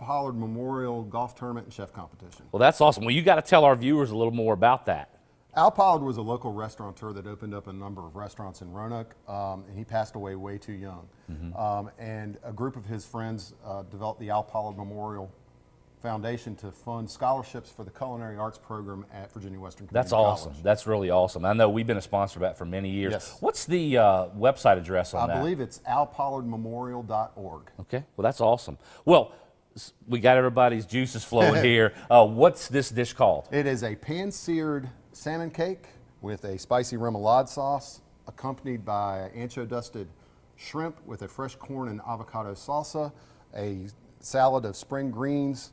Pollard Memorial Golf Tournament and Chef Competition. Well, that's awesome. Well, you got to tell our viewers a little more about that. Al Pollard was a local restaurateur that opened up a number of restaurants in Roanoke, and he passed away way too young. And a group of his friends developed the Al Pollard Memorial Foundation to fund scholarships for the culinary arts program at Virginia Western Community College. Awesome. That's really awesome. I know we've been a sponsor of that for many years. Yes. What's the website address on that? I believe it's alpollardmemorial.org. Okay. Well, that's awesome. Well, we got everybody's juices flowing here. What's this dish called? It is a pan-seared salmon cake with a spicy remoulade sauce, accompanied by Ancho Dusted Shrimp with a fresh corn and avocado salsa, a salad of spring greens,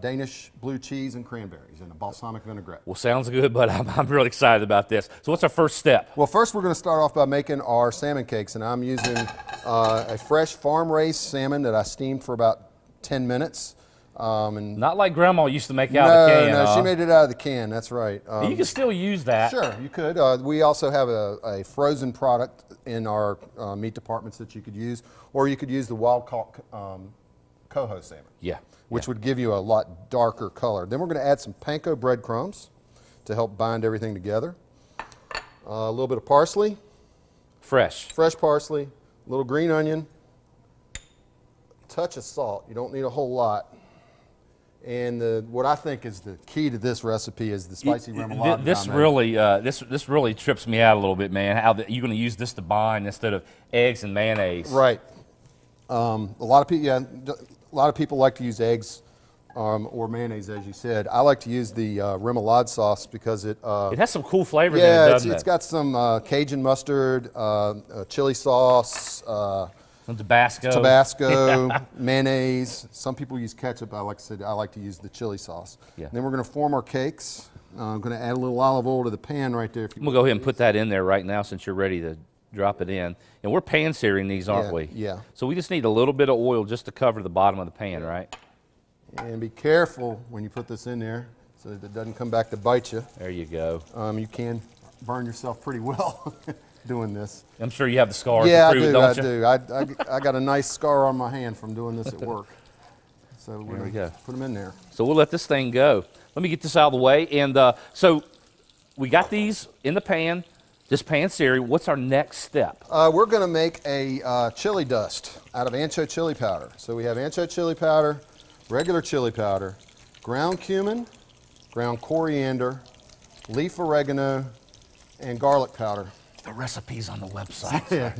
Danish blue cheese and cranberries, and a balsamic vinaigrette. Well, sounds good, but I'm really excited about this. So what's our first step? Well, first we're going to start off by making our salmon cakes, and I'm using a fresh farm-raised salmon that I steamed for about 10 minutes. And not like Grandma used to make out of the can. No, she made it out of the can, that's right. You can still use that. Sure, you could. We also have a frozen product in our meat departments that you could use, or you could use the wild-caught coho salmon. Yeah. Which would give you a lot darker color. Then we're going to add some panko breadcrumbs to help bind everything together. A little bit of parsley. Fresh parsley, a little green onion, touch of salt. You don't need a whole lot. And what I think is the key to this recipe is the spicy remoulade. This really trips me out a little bit, man. How you're going to use this to bind instead of eggs and mayonnaise? Right. A lot of people like to use eggs or mayonnaise, as you said. I like to use the remoulade sauce because it has some cool flavors in it, doesn't it? It's got some Cajun mustard, chili sauce, some Tabasco, mayonnaise. Some people use ketchup. Like I said, I like to use the chili sauce. Yeah. And then we're going to form our cakes. I'm going to add a little olive oil to the pan right there. I'm going to go ahead and put that in there right now since you're ready to drop it in. And we're pan searing these, aren't we? Yeah. So we just need a little bit of oil just to cover the bottom of the pan, right? And be careful when you put this in there so that it doesn't come back to bite you. There you go. You can burn yourself pretty well doing this. I'm sure you have the scars to prove it, don't you? I do. I got a nice scar on my hand from doing this at work. So we're going to put them in there. So we'll let this thing go. Let me get this out of the way. And so we got these in the pan. This pan searing, what's our next step? We're going to make a chili dust out of ancho chili powder. So we have ancho chili powder, regular chili powder, ground cumin, ground coriander, leaf oregano, and garlic powder. The recipe's on the website. Yeah.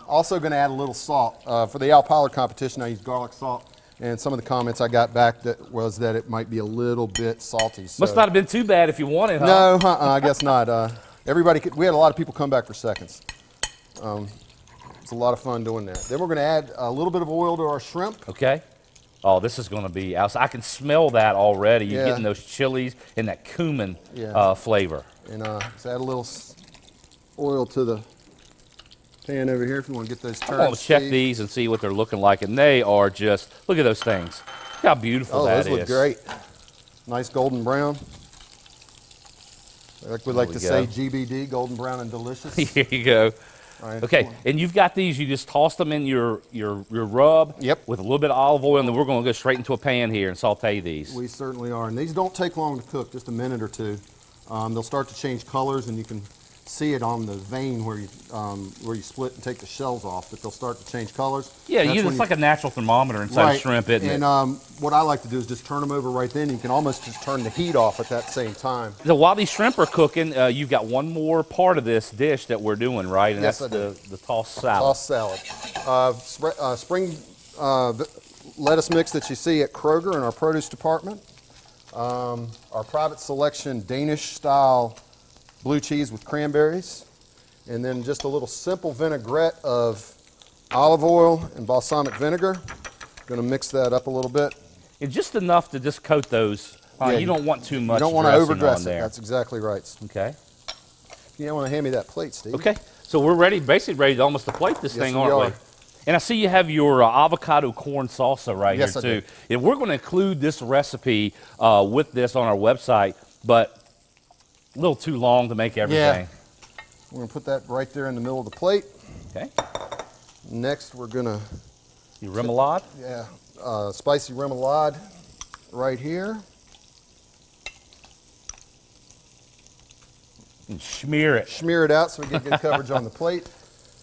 Also going to add a little salt. For the Al Pollard competition, I used garlic salt. And some of the comments I got back was that it might be a little bit salty. So. Must not have been too bad if you wanted, huh? No, I guess not. We had a lot of people come back for seconds. It's a lot of fun doing that. Then we're going to add a little bit of oil to our shrimp. Okay. Oh, this is going to be awesome. I can smell that already. You're getting those chilies and that cumin flavor. And let's add a little oil to the pan over here if you want to get those turds. I'm going to check these and see what they're looking like, and they are just, look at those things. Look how beautiful that is. Oh, those look great. Nice golden brown. Like we like to say, GBD, golden brown and delicious. Here you go. Right. Okay, and you've got these. You just toss them in your rub with a little bit of olive oil, and then we're going to go straight into a pan here and saute these. We certainly are, and these don't take long to cook, just a minute or two. They'll start to change colors, and you can see it on the vein where you split and take the shells off, but they'll start to change colors. Yeah, it's like a natural thermometer inside shrimp, isn't it? And what I like to do is just turn them over right then. You can almost just turn the heat off at that same time. So while these shrimp are cooking, you've got one more part of this dish that we're doing, right? And that's the tossed salad. Tossed salad. Spring lettuce mix that you see at Kroger in our produce department. Our private selection Danish-style blue cheese with cranberries, and then just a little simple vinaigrette of olive oil and balsamic vinegar. Going to mix that up a little bit. And just enough to just coat those. You don't want too much. You don't want to overdress it. That's exactly right. Okay. You want to hand me that plate, Steve. Okay. So we're basically ready to almost to plate this thing, aren't we? And I see you have your avocado corn salsa right here too. And we're going to include this recipe with this on our website, but a little too long to make everything. Yeah. We're going to put that right there in the middle of the plate. Okay. Next, we're going to... Your remoulade? Yeah. spicy remoulade right here. And smear it. Smear it out so we get good coverage on the plate.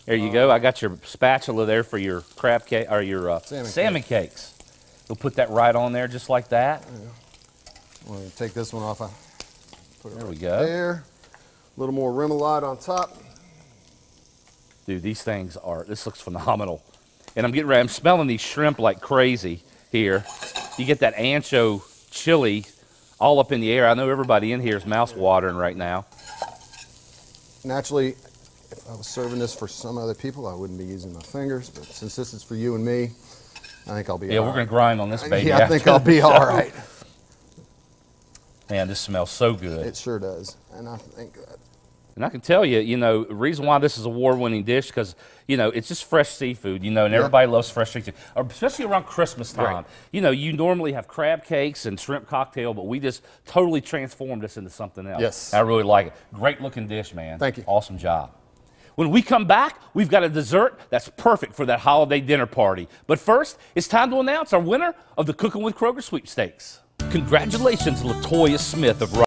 There you go. I got your spatula there for your crab cake or your salmon cakes. We'll put that right on there just like that. Yeah. I'm going to take this one off. Put it there right we go. There. A little more remoulade on top. Dude, these things are, this looks phenomenal. And I'm getting ready, I'm smelling these shrimp like crazy here. You get that ancho chili all up in the air. I know everybody in here is mouth watering right now. Naturally, if I was serving this for some other people, I wouldn't be using my fingers, but since this is for you and me, I think I'll be all right. Yeah, we're going to grind on this baby. Yeah, I think I'll be all right. Man, this smells so good. It sure does, and I think that. And I can tell you, you know, the reason why this is a award-winning dish because, you know, it's just fresh seafood, you know, and everybody loves fresh seafood, especially around Christmas time. Right. You know, you normally have crab cakes and shrimp cocktail, but we just totally transformed this into something else. Yes. I really like it. Great-looking dish, man. Thank you. Awesome job. When we come back, we've got a dessert that's perfect for that holiday dinner party. But first, it's time to announce our winner of the Cooking with Kroger sweepstakes. Congratulations, LaToya Smith of